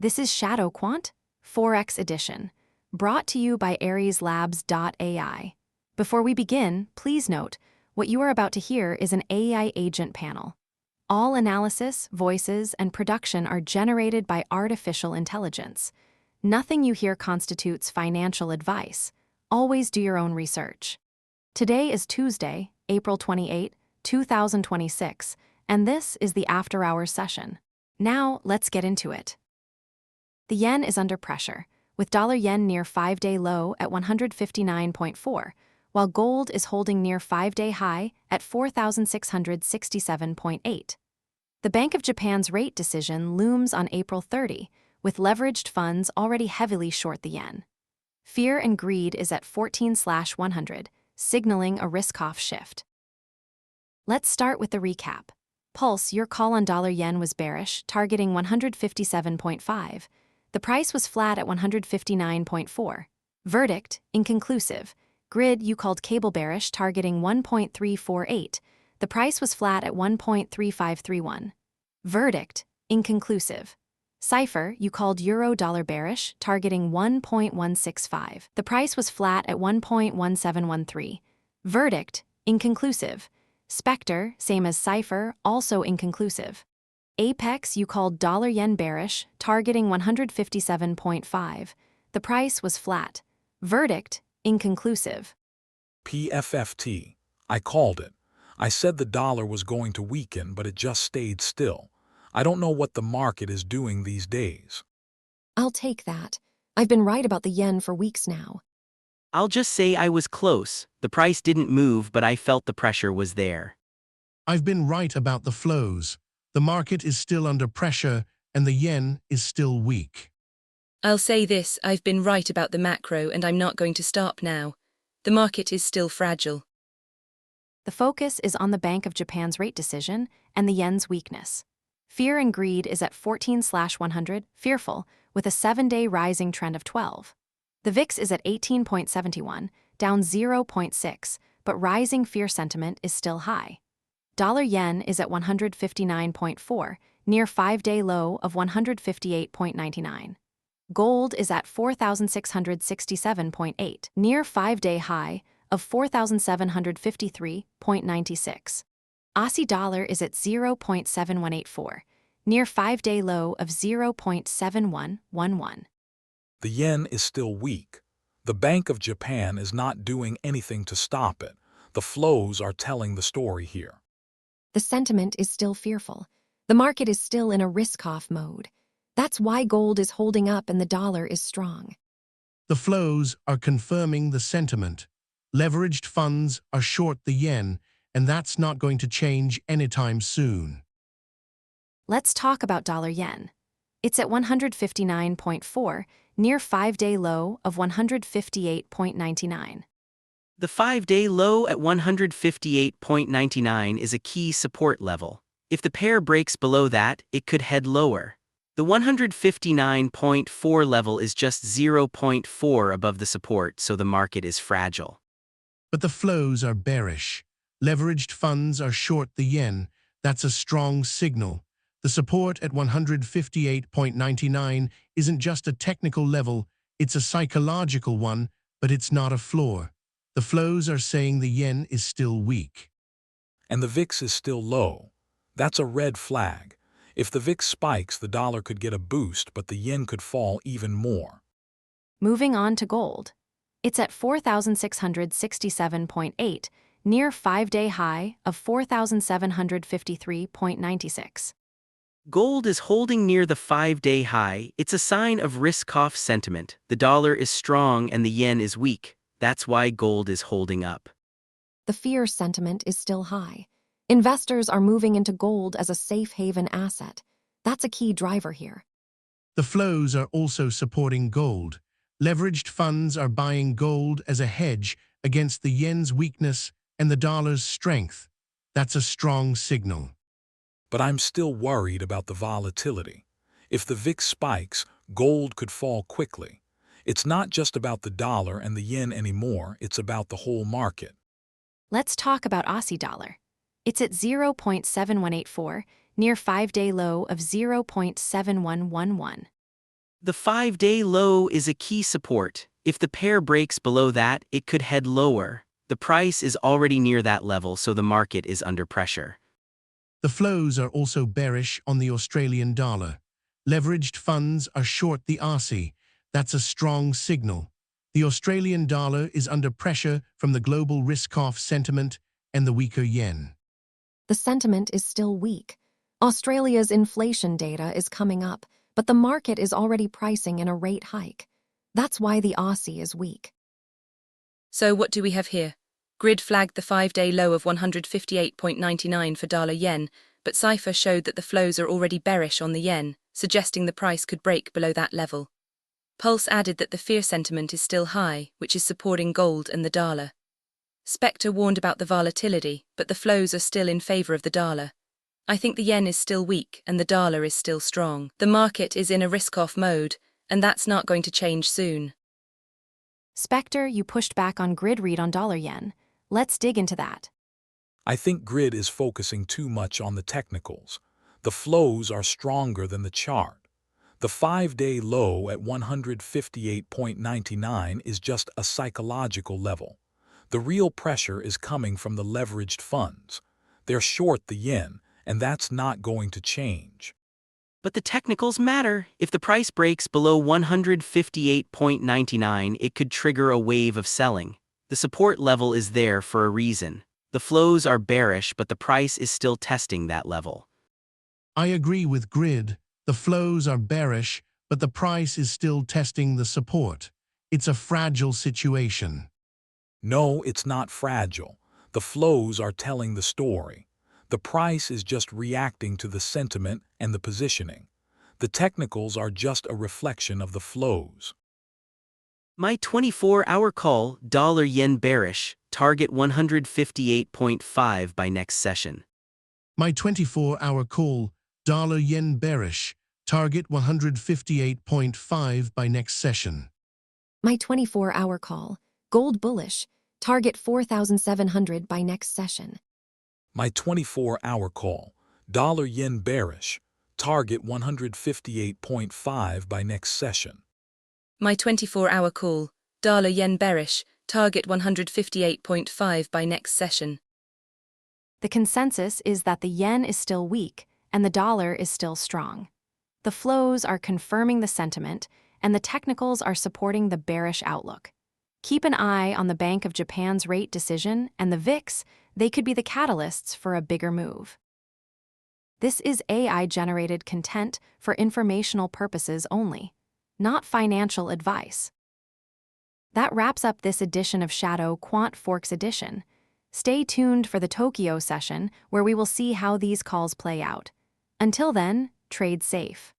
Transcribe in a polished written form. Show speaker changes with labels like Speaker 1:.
Speaker 1: This is ShadowQuant Forex Edition, brought to you by AriesLabs.ai. Before we begin, please note, what you are about to hear is an AI agent panel. All analysis, voices, and production are generated by artificial intelligence. Nothing you hear constitutes financial advice. Always do your own research. Today is Tuesday, April 28, 2026, and this is the After Hours session. Now, let's get into it. The yen is under pressure, with dollar-yen near 5-day low at 159.4, while gold is holding near 5-day high at 4,667.8. The Bank of Japan's rate decision looms on April 30, with leveraged funds already heavily short the yen. Fear and greed is at 14/100, signaling a risk-off shift. Let's start with the recap. Pulse, your call on dollar-yen was bearish, targeting 157.5. The price was flat at 159.4. Verdict, inconclusive. Grid, you called cable bearish, targeting 1.348. The price was flat at 1.3531. Verdict, inconclusive. CIPHER, you called euro-dollar bearish, targeting 1.165. The price was flat at 1.1713. Verdict, inconclusive. SPECTER, same as CIPHER, also inconclusive. Apex, you called dollar-yen bearish, targeting 157.5. The price was flat. Verdict, inconclusive.
Speaker 2: PFFT. I called it. I said the dollar was going to weaken, but it just stayed still. I don't know what the market is doing these days.
Speaker 1: I'll take that. I've been right about the yen for weeks now.
Speaker 3: I'll just say I was close. The price didn't move, but I felt the pressure was there.
Speaker 4: I've been right about the flows. The market is still under pressure, and the yen is still weak.
Speaker 5: I'll say this, I've been right about the macro and I'm not going to stop now. The market is still fragile.
Speaker 1: The focus is on the Bank of Japan's rate decision and the yen's weakness. Fear and greed is at 14/100, fearful, with a 7-day rising trend of 12. The VIX is at 18.71, down 0.6, but rising fear sentiment is still high. Dollar-yen is at 159.4, near 5-day low of 158.99. Gold is at 4,667.8, near 5-day high of 4,753.96. Aussie dollar is at 0.7184, near 5-day low of 0.7111.
Speaker 2: The yen is still weak. The Bank of Japan is not doing anything to stop it. The flows are telling the story here.
Speaker 1: The sentiment is still fearful. The market is still in a risk-off mode. That's why gold is holding up and the dollar is strong.
Speaker 4: The flows are confirming the sentiment. Leveraged funds are short the yen, and that's not going to change anytime soon.
Speaker 1: Let's talk about dollar-yen. It's at 159.4, near 5-day low of 158.99.
Speaker 3: The 5-day low at 158.99 is a key support level. If the pair breaks below that, it could head lower. The 159.4 level is just 0.4 above the support, so the market is fragile.
Speaker 4: But the flows are bearish. Leveraged funds are short the yen. That's a strong signal. The support at 158.99 isn't just a technical level, it's a psychological one, but it's not a floor. The flows are saying the yen is still weak.
Speaker 2: And the VIX is still low. That's a red flag. If the VIX spikes, the dollar could get a boost, but the yen could fall even more.
Speaker 1: Moving on to gold. It's at 4,667.8, near 5-day high of 4,753.96.
Speaker 3: Gold is holding near the 5-day high. It's a sign of risk-off sentiment. The dollar is strong and the yen is weak. That's why gold is holding up.
Speaker 1: The fear sentiment is still high. Investors are moving into gold as a safe haven asset. That's a key driver here.
Speaker 4: The flows are also supporting gold. Leveraged funds are buying gold as a hedge against the yen's weakness and the dollar's strength. That's a strong signal.
Speaker 2: But I'm still worried about the volatility. If the VIX spikes, gold could fall quickly. It's not just about the dollar and the yen anymore, it's about the whole market.
Speaker 1: Let's talk about Aussie dollar. It's at 0.7184, near 5-day low of 0.7111.
Speaker 3: The 5-day low is a key support. If the pair breaks below that, it could head lower. The price is already near that level, so the market is under pressure.
Speaker 4: The flows are also bearish on the Australian dollar. Leveraged funds are short the Aussie. That's a strong signal. The Australian dollar is under pressure from the global risk-off sentiment and the weaker yen.
Speaker 1: The sentiment is still weak. Australia's inflation data is coming up, but the market is already pricing in a rate hike. That's why the Aussie is weak.
Speaker 5: So what do we have here? Grid flagged the 5-day low of 158.99 for dollar yen, but CIPHER showed that the flows are already bearish on the yen, suggesting the price could break below that level. Pulse added that the fear sentiment is still high, which is supporting gold and the dollar. SPECTER warned about the volatility, but the flows are still in favor of the dollar. I think the yen is still weak and the dollar is still strong. The market is in a risk-off mode, and that's not going to change soon.
Speaker 1: SPECTER, you pushed back on grid read on dollar yen. Let's dig into that.
Speaker 2: I think grid is focusing too much on the technicals. The flows are stronger than the chart. The 5-day low at 158.99 is just a psychological level. The real pressure is coming from the leveraged funds. They're short the yen, and that's not going to change.
Speaker 3: But the technicals matter. If the price breaks below 158.99, it could trigger a wave of selling. The support level is there for a reason. The flows are bearish, but the price is still testing that level.
Speaker 4: I agree with grid. The flows are bearish, but the price is still testing the support. It's a fragile situation.
Speaker 2: No, it's not fragile. The flows are telling the story. The price is just reacting to the sentiment and the positioning. The technicals are just a reflection of the flows.
Speaker 3: My 24-hour call, dollar yen bearish, target 158.5 by next session.
Speaker 4: My 24-hour call, dollar yen bearish, target 158.5 by next session.
Speaker 1: My 24-hour call, gold bullish, target 4,700 by next session.
Speaker 2: My 24-hour call, dollar yen bearish, target 158.5 by next session.
Speaker 5: My 24-hour call, dollar yen bearish, target 158.5 by next session.
Speaker 1: The consensus is that the yen is still weak and the dollar is still strong. The flows are confirming the sentiment, and the technicals are supporting the bearish outlook. Keep an eye on the Bank of Japan's rate decision and the VIX. They could be the catalysts for a bigger move. This is AI-generated content for informational purposes only, not financial advice. That wraps up this edition of ShadowQuant Forex Edition. Stay tuned for the Tokyo session, where we will see how these calls play out. Until then, trade safe.